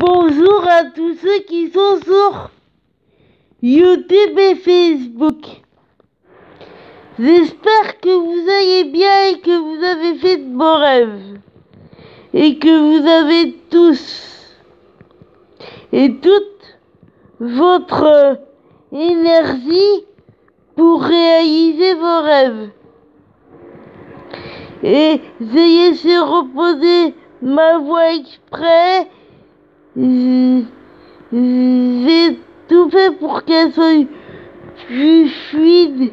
Bonjour à tous ceux qui sont sur YouTube et Facebook. J'espère que vous allez bien et que vous avez fait de beaux rêves. Et que vous avez tous et toute votre énergie pour réaliser vos rêves. Et j'ai essayé de reposer ma voix exprès. J'ai tout fait pour qu'elle soit plus fluide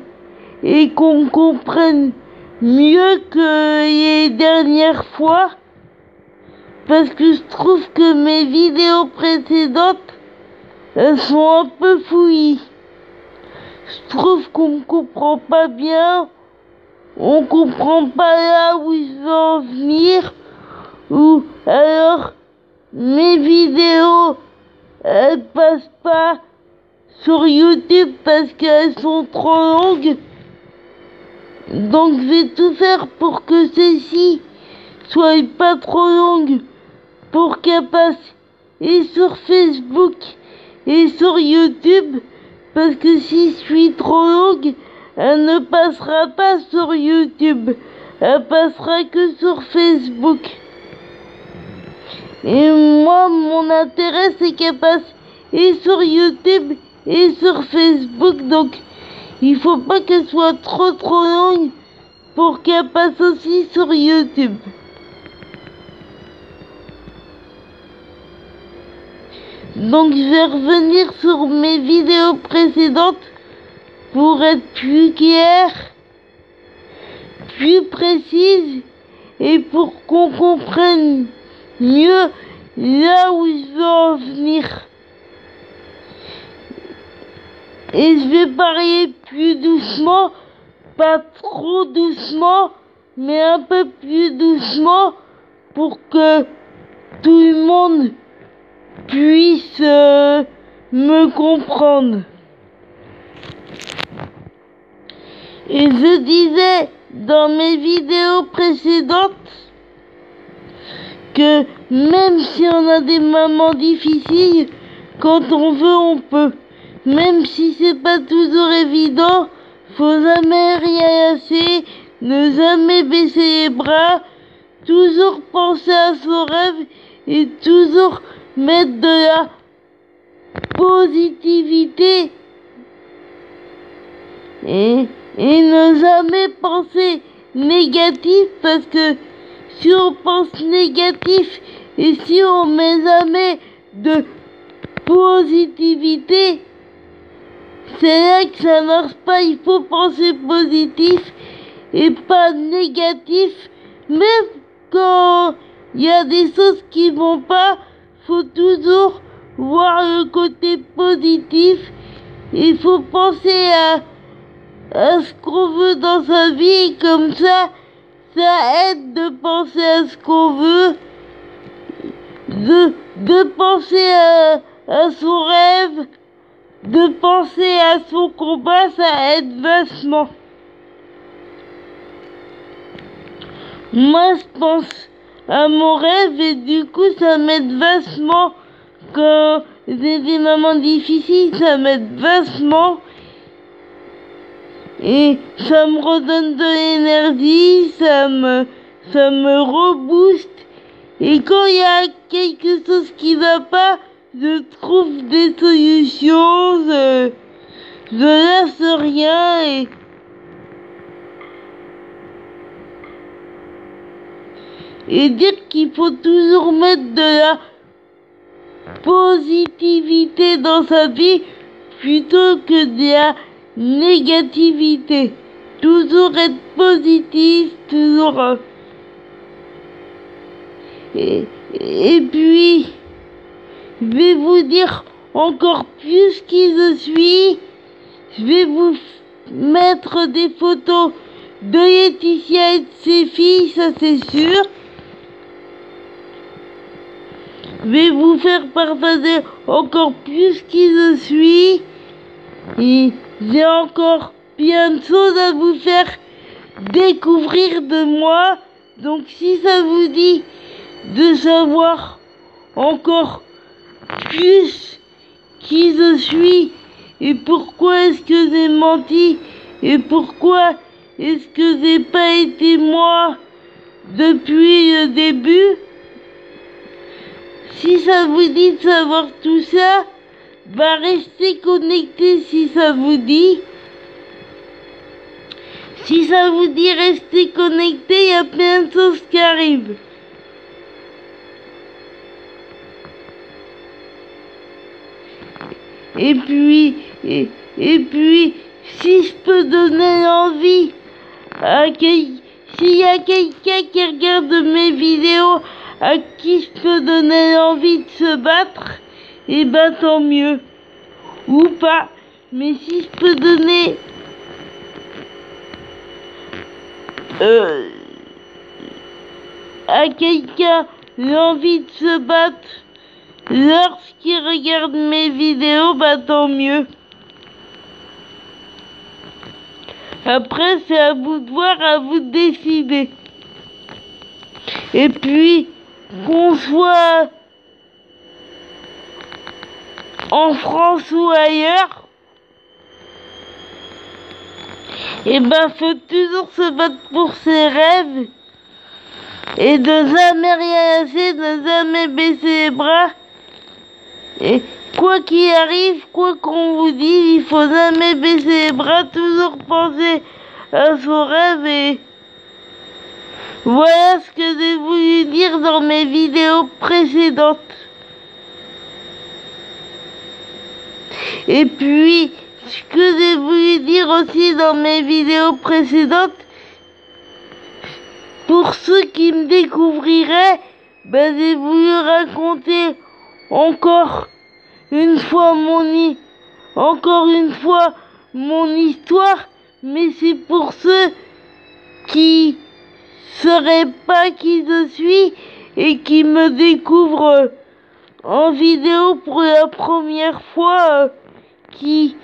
et qu'on comprenne mieux que les dernières fois, parce que je trouve que mes vidéos précédentes elles sont un peu fouillis. Je trouve qu'on me comprend pas bien, on comprend pas là où je veux en venir, ou alors mes vidéos elles passent pas sur YouTube parce qu'elles sont trop longues. Donc je vais tout faire pour que celles-ci soient pas trop longues, pour qu'elles passent et sur Facebook et sur YouTube, parce que si je suis trop longue, elle ne passera pas sur YouTube, elle passera que sur Facebook. Et moi, mon intérêt, c'est qu'elle passe et sur YouTube et sur Facebook. Donc, il faut pas qu'elle soit trop longue pour qu'elle passe aussi sur YouTube. Donc, je vais revenir sur mes vidéos précédentes pour être plus claire, plus précise et pour qu'on comprenne mieux là où je veux en venir. Et je vais parler plus doucement, pas trop doucement, mais un peu plus doucement pour que tout le monde puisse me comprendre. Et je disais dans mes vidéos précédentes que même si on a des moments difficiles, quand on veut, on peut. Même si c'est pas toujours évident, faut jamais rien lâcher, ne jamais baisser les bras, toujours penser à son rêve et toujours mettre de la positivité et ne jamais penser négatif, parce que si on pense négatif et si on met jamais de positivité, c'est là que ça marche pas. Il faut penser positif et pas négatif. Même quand il y a des choses qui vont pas, faut toujours voir le côté positif. Il faut penser à ce qu'on veut dans sa vie, comme ça aide de penser à ce qu'on veut, de penser à son rêve, de penser à son combat, ça aide vachement. Moi je pense à mon rêve et du coup ça m'aide vachement. Quand j'ai des moments difficiles, ça m'aide vachement. Et ça me redonne de l'énergie, ça me rebooste. Et quand il y a quelque chose qui va pas, je trouve des solutions, je laisse rien et dire qu'il faut toujours mettre de la positivité dans sa vie plutôt que de la négativité. Toujours être positif, toujours. Et puis, je vais vous dire encore plus qui je suis. Je vais vous mettre des photos de Laetitia et de ses filles, ça c'est sûr. Je vais vous faire partager encore plus qui je suis. Et j'ai encore plein de choses à vous faire découvrir de moi. Donc si ça vous dit de savoir encore plus qui je suis et pourquoi est-ce que j'ai menti et pourquoi est-ce que j'ai pas été moi depuis le début. Si ça vous dit de savoir tout ça, bah restez connectés si ça vous dit. Si ça vous dit restez connectés, il y a plein de choses qui arrivent. Et puis, si je peux donner envie à s'il y a quelqu'un qui regarde mes vidéos à qui je peux donner envie de se battre, et ben tant mieux. Ou pas. Mais si je peux donner à quelqu'un l'envie de se battre lorsqu'il regarde mes vidéos, bah tant mieux. Après, c'est à vous de voir, à vous de décider. Et puis, qu'on soit en France ou ailleurs, et ben faut toujours se battre pour ses rêves et de jamais rien lâcher, de jamais baisser les bras. Et quoi qu'il arrive, quoi qu'on vous dise, il faut jamais baisser les bras, toujours penser à son rêve. Et voilà ce que j'ai voulu dire dans mes vidéos précédentes. Et puis, ce que j'ai voulu dire aussi dans mes vidéos précédentes, pour ceux qui me découvriraient, ben j'ai voulu raconter encore une fois mon histoire, mais c'est pour ceux qui sauraient pas qui je suis et qui me découvrent en vidéo pour la première fois, qui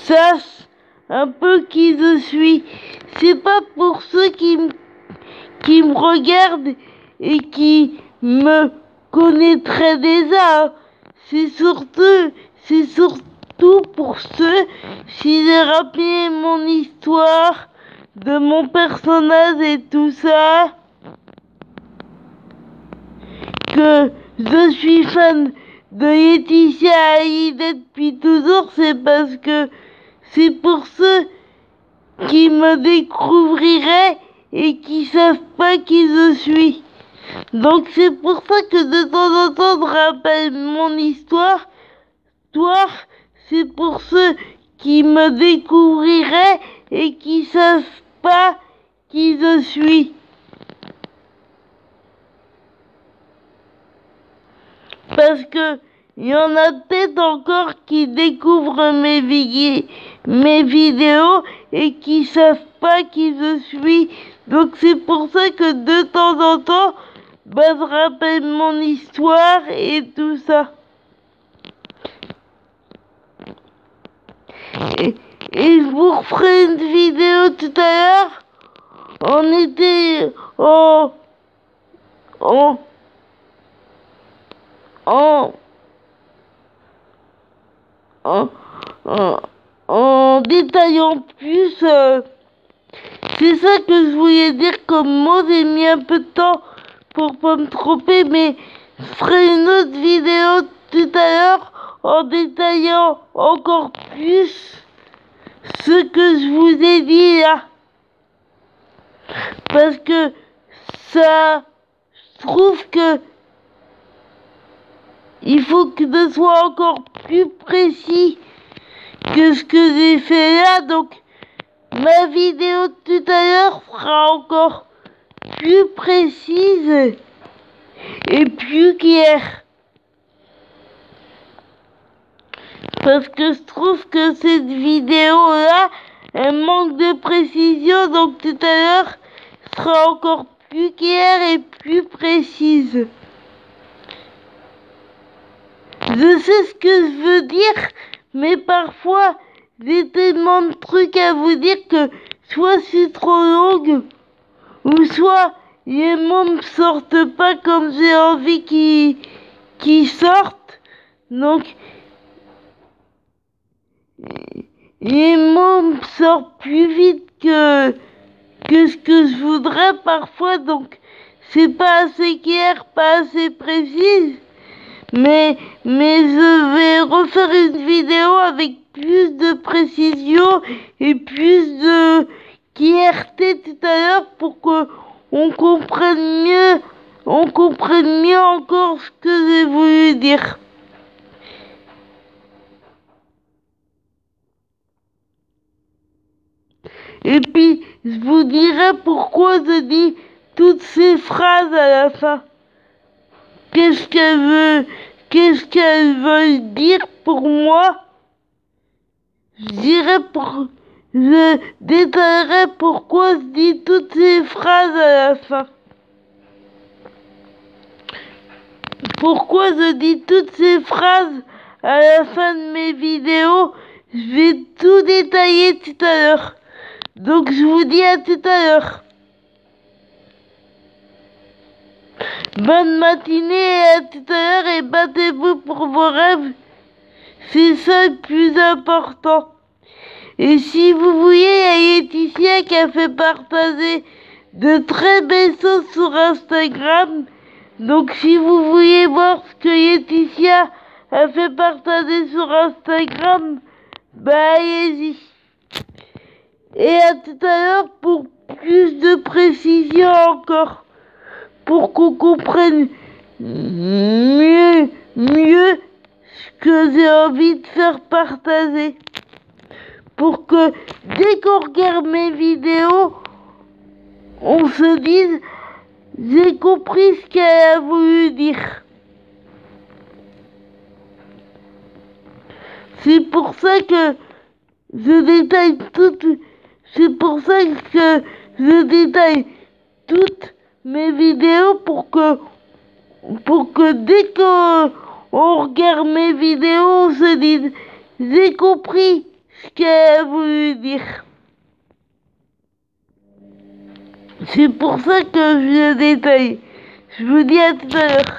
sachent un peu qui je suis. C'est pas pour ceux qui me regardent et qui me connaîtraient déjà. C'est surtout pour ceux, si j'ai rappelé mon histoire, de mon personnage et tout ça, que je suis fan de Laetitia Hallyday depuis toujours, c'est parce que c'est pour ceux qui me découvriraient et qui savent pas qui je suis. Donc c'est pour ça que de temps en temps je rappelle mon histoire. C'est pour ceux qui me découvriraient et qui savent pas qui je suis. Parce que il y en a peut-être encore qui découvrent mes vidéos et qui savent pas qui je suis. Donc c'est pour ça que de temps en temps, je rappelle mon histoire et tout ça. Et je vous referai une vidéo tout à l'heure. On était en détaillant plus, c'est ça que je voulais dire comme mot. J'ai mis un peu de temps pour pas me tromper, mais je ferai une autre vidéo tout à l'heure en détaillant encore plus ce que je vous ai dit là, parce que ça, je trouve que il faut que ce soit encore plus précis que ce que j'ai fait là. Donc ma vidéo tout à l'heure sera encore plus précise et plus claire, parce que je trouve que cette vidéo là elle manque de précision. Donc tout à l'heure sera encore plus claire et plus précise. Je sais ce que je veux dire, mais parfois j'ai tellement de trucs à vous dire que soit c'est trop longue, ou soit les mots me sortent pas comme j'ai envie qu'ils sortent. Donc, les mots sortent plus vite que ce que je voudrais parfois, donc c'est pas assez clair, pas assez précis. Mais je vais refaire une vidéo avec plus de précision et plus de clarté tout à l'heure pour que on comprenne mieux encore ce que j'ai voulu dire. Et puis, je vous dirai pourquoi je dis toutes ces phrases à la fin. Qu'est-ce qu'elles veulent dire pour moi? Je détaillerai pourquoi je dis toutes ces phrases à la fin. Pourquoi je dis toutes ces phrases à la fin de mes vidéos? Je vais tout détailler tout à l'heure. Donc je vous dis à tout à l'heure. Bonne matinée et à tout à l'heure et battez-vous pour vos rêves. C'est ça le plus important. Et si vous voyez, il y a Laetitia qui a fait partager de très belles choses sur Instagram. Donc si vous voulez voir ce que Laetitia a fait partager sur Instagram, bah allez-y. Et à tout à l'heure pour plus de précision encore. Pour qu'on comprenne mieux ce que j'ai envie de faire partager. Pour que dès qu'on regarde mes vidéos, on se dise j'ai compris ce qu'elle a voulu dire. C'est pour ça que je détaille toutes mes vidéos pour que dès qu'on regarde mes vidéos, on se dise j'ai compris ce qu'elle a voulu dire. C'est pour ça que je détaille. Je vous dis à tout à l'heure.